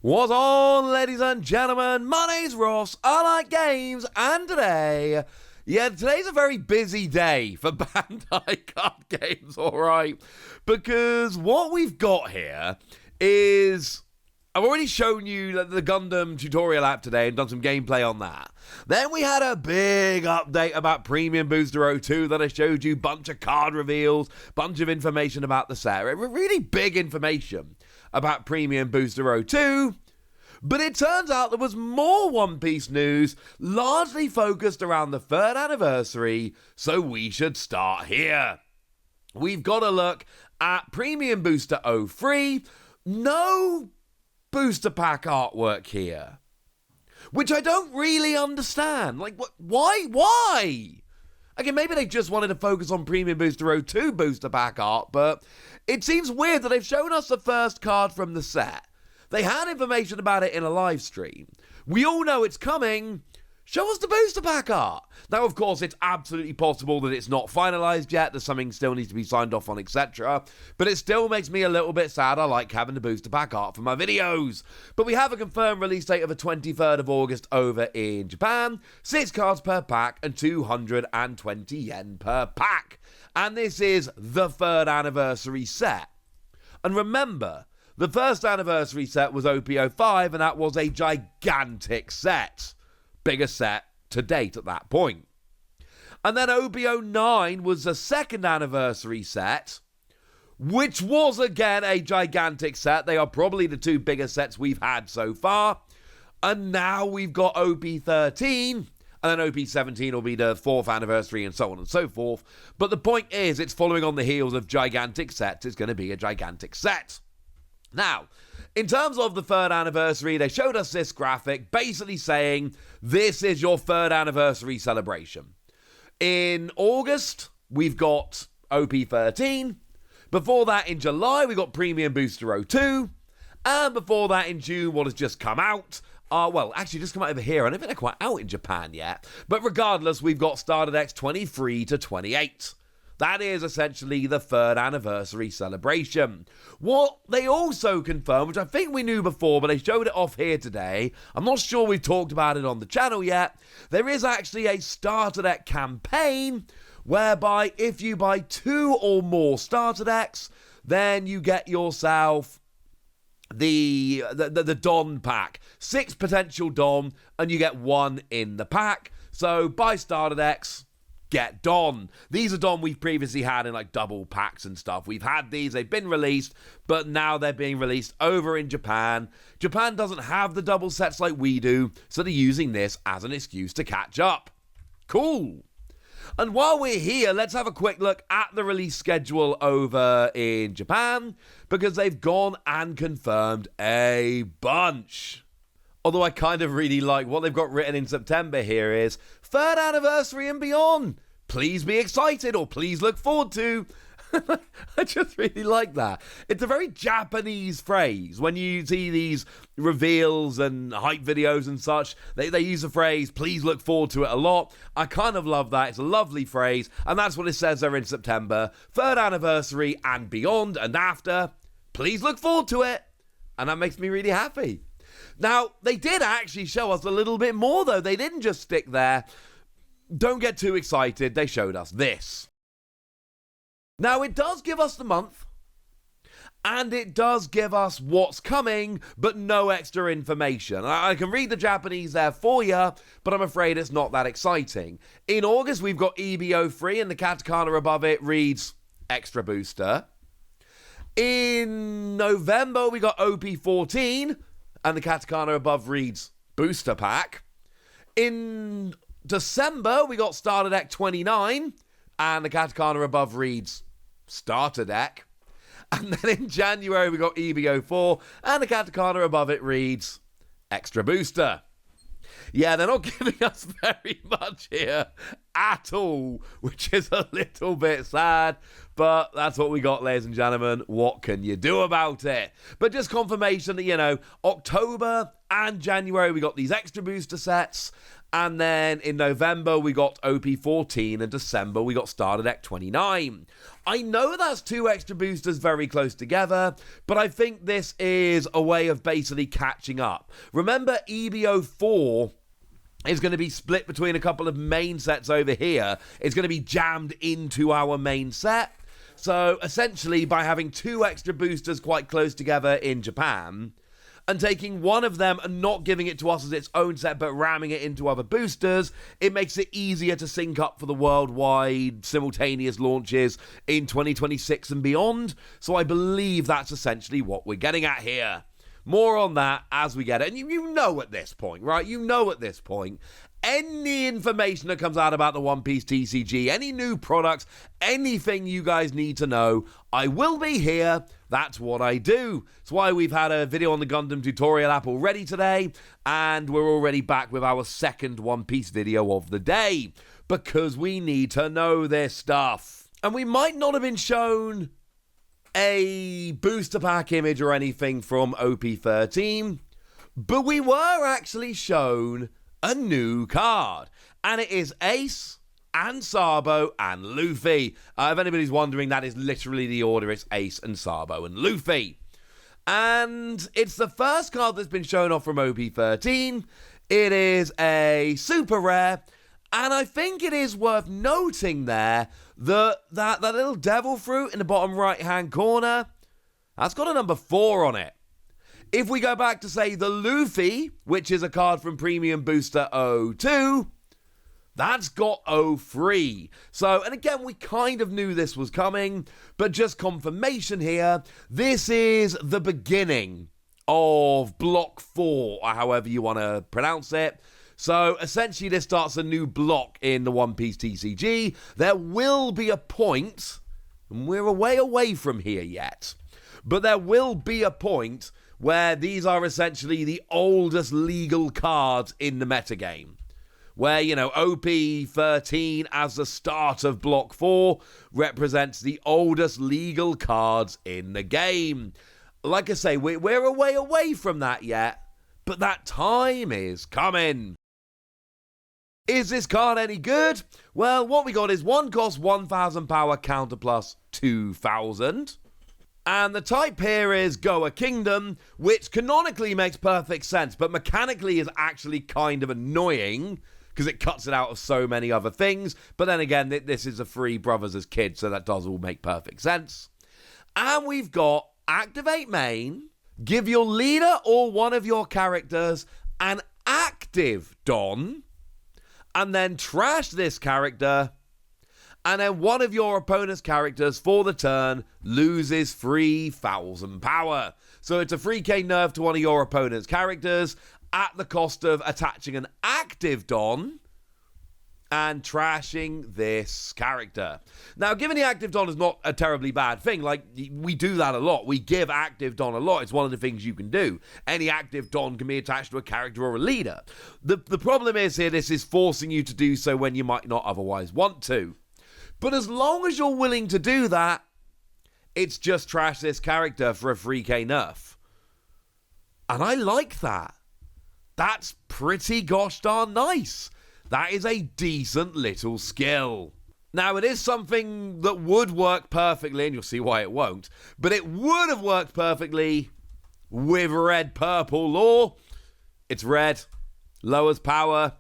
What's on, ladies and gentlemen? My name's Ross, I like games, and today's a very busy day for Bandai card games, alright? Because what we've got here is... I've already shown you the Gundam tutorial app today and done some gameplay on that. Then we had a big update about Premium Booster 02 that I showed you, bunch of card reveals, bunch of information about the set. Really big information about Premium Booster 02. But it turns out there was more One Piece news, largely focused around the 3rd anniversary, so we should start here. We've got a look at Premium Booster 03. No booster pack artwork here, which I don't really understand. Like, what? Why? Okay, maybe they just wanted to focus on Premium Booster 02 booster pack art, but it seems weird that they've shown us the first card from the set. They had information about it in a live stream. We all know it's coming. Show us the booster pack art. Now, of course, it's absolutely possible that it's not finalized yet. There's something still needs to be signed off on, etc. But it still makes me a little bit sad. I like having the booster pack art for my videos. But we have a confirmed release date of the 23rd of August over in Japan. 6 cards per pack and 220 yen per pack. And this is the 3rd anniversary set. And remember, the 1st anniversary set was OP-05, and that was a gigantic set. Biggest set to date at that point. And then OP-09 was the 2nd anniversary set, which was again a gigantic set. They are probably the 2 biggest sets we've had so far. And now we've got OP-13, and then OP-17 will be the 4th anniversary, and so on and so forth. But the point is, it's following on the heels of gigantic sets. It's going to be a gigantic set. Now, in terms of the 3rd anniversary, they showed us this graphic basically saying this is your 3rd anniversary celebration. In August, we've got OP-13. Before that, in July, we got Premium Booster 02. And before that, in June, what has just come out? Just come out over here. I don't think they're quite out in Japan yet. But regardless, we've got Starter Decks 23 to 28. That is essentially the 3rd anniversary celebration. What they also confirmed, which I think we knew before, but they showed it off here today, I'm not sure we've talked about it on the channel yet, there is actually a starter deck campaign whereby if you buy 2 or more starter decks, then you get yourself the Don pack. 6 potential Don, and you get 1 in the pack. So buy starter decks, get Don. These are Don we've previously had in like double packs and stuff. We've had these, they've been released, but now they're being released over in Japan. Japan doesn't have the double sets like we do, so they're using this as an excuse to catch up. Cool. And while we're here, let's have a quick look at the release schedule over in Japan, because they've gone and confirmed a bunch. Although I kind of really like what they've got written in September here is 3rd anniversary and beyond. Please be excited, or please look forward to. I just really like that. It's a very Japanese phrase. When you see these reveals and hype videos and such, they use the phrase, please look forward to it a lot. I kind of love that. It's a lovely phrase. And that's what it says there in September. 3rd anniversary and beyond and after. Please look forward to it. And that makes me really happy. Now, they did actually show us a little bit more, though. They didn't just stick there. Don't get too excited. They showed us this. Now, it does give us the month, and it does give us what's coming, but no extra information. I can read the Japanese there for you, but I'm afraid it's not that exciting. In August, we've got EBO3, and the katakana above it reads Extra Booster. In November, we got OP-14, and the katakana above reads Booster Pack. In December, we got Starter Deck 29, and the katakana above reads Starter Deck. And then in January, we got EBO4, and the katakana above it reads Extra Booster. Yeah, they're not giving us very much here at all, which is a little bit sad, but that's what we got, ladies and gentlemen. What can you do about it? But just confirmation that, October and January, we got these extra booster sets, And then in November, we got OP-14, and December, we got Starter Deck 29. I know that's 2 extra boosters very close together, but I think this is a way of basically catching up. Remember, EBO4 is going to be split between a couple of main sets over here. It's going to be jammed into our main set. So essentially, by having 2 extra boosters quite close together in Japan, and taking one of them and not giving it to us as its own set, but ramming it into other boosters, it makes it easier to sync up for the worldwide simultaneous launches in 2026 and beyond. So I believe that's essentially what we're getting at here. More on that as we get it. And you know at this point, right? You know at this point, any information that comes out about the One Piece TCG, any new products, anything you guys need to know, I will be here. That's what I do. It's why we've had a video on the Gundam tutorial app already today, and we're already back with our second One Piece video of the day, because we need to know this stuff. And we might not have been shown a booster pack image or anything from OP-13, but we were actually shown a new card, and it is Ace and Sabo and Luffy. If anybody's wondering, that is literally the order. It's Ace and Sabo and Luffy. And it's the first card that's been shown off from OP-13. It is a super rare, and I think it is worth noting there that little devil fruit in the bottom right-hand corner, that's got a number 4 on it. If we go back to, say, the Luffy, which is a card from Premium Booster 02, that's got 03. So, and again, we kind of knew this was coming, but just confirmation here, this is the beginning of Block 4, or however you want to pronounce it. So, essentially, this starts a new block in the One Piece TCG. There will be a point, and we're a way away from here yet, but there will be a point where these are essentially the oldest legal cards in the metagame. Where, you know, OP-13 as the start of Block 4 represents the oldest legal cards in the game. Like I say, we're a way away from that yet, but that time is coming. Is this card any good? Well, what we got is 1 cost 1,000 power, counter plus 2,000. And the type here is Goa Kingdom, which canonically makes perfect sense, but mechanically is actually kind of annoying because it cuts it out of so many other things. But then again, this is a free Brothers as Kids, so that does all make perfect sense. And we've got Activate Main, give your leader or one of your characters an active Don, and then trash this character, and then one of your opponent's characters for the turn loses 3,000 power. So it's a 3k nerf to one of your opponent's characters at the cost of attaching an active Don and trashing this character. Now, giving the active Don is not a terribly bad thing. Like, we do that a lot. We give active Don a lot. It's one of the things you can do. Any active Don can be attached to a character or a leader. The problem is here, this is forcing you to do so when you might not otherwise want to. But as long as you're willing to do that, it's just trash this character for a 3k nerf. And I like that. That's pretty gosh darn nice. That is a decent little skill. Now, it is something that would work perfectly, and you'll see why it won't, but it would have worked perfectly with red-purple lore. It's red, lowers power,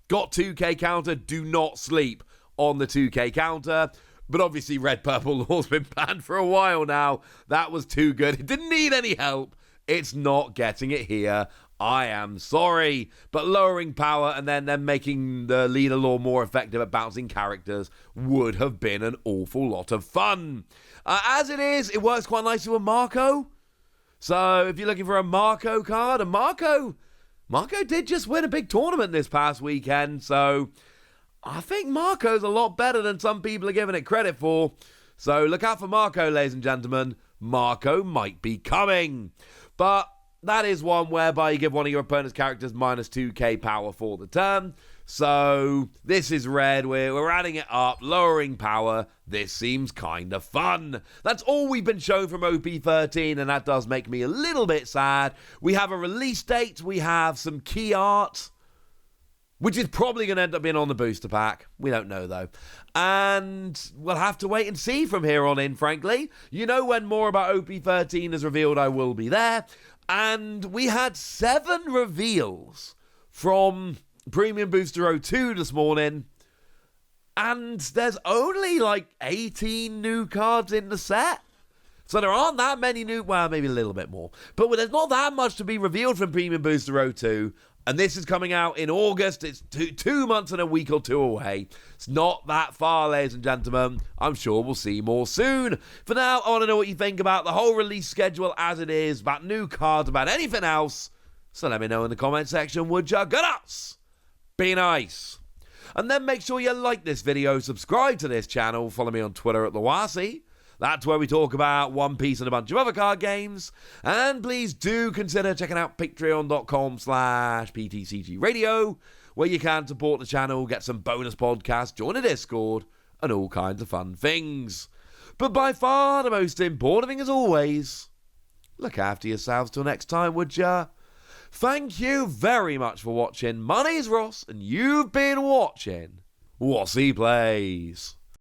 got 2k counter, do not sleep on the 2k counter. But obviously red-purple lore's been banned for a while now. That was too good. It didn't need any help. It's not getting it here. I am sorry. But lowering power and then making the leader lore more effective at bouncing characters would have been an awful lot of fun. As it is, it works quite nicely with Marco. So if you're looking for a Marco card, and Marco did just win a big tournament this past weekend, so I think Marco's a lot better than some people are giving it credit for. So look out for Marco, ladies and gentlemen. Marco might be coming. But that is one whereby you give one of your opponent's characters minus 2k power for the turn. So this is red. We're adding it up, lowering power. This seems kind of fun. That's all we've been shown from OP-13, and that does make me a little bit sad. We have a release date. We have some key art. which is probably going to end up being on the booster pack. We don't know, though. And we'll have to wait and see from here on in, frankly. You know, when more about OP-13 is revealed, I will be there. And we had 7 reveals from Premium Booster 02 this morning. And there's only like 18 new cards in the set. So there aren't that many new, well, maybe a little bit more. But there's not that much to be revealed from Premium Booster 02. And this is coming out in August. It's 2 months and a week or 2 away. It's not that far, ladies and gentlemen. I'm sure we'll see more soon. For now, I want to know what you think about the whole release schedule as it is, about new cards, about anything else. So let me know in the comment section, would ya? Good us! Be nice. And then make sure you like this video, subscribe to this channel, follow me on Twitter at TheWasi. That's where we talk about One Piece and a bunch of other card games. And please do consider checking out patreon.com/PTCG Radio, where you can support the channel, get some bonus podcasts, join a Discord, and all kinds of fun things. But by far the most important thing as always, look after yourselves till next time, would ya? Thank you very much for watching. My name's Ross, and you've been watching Wasi Plays.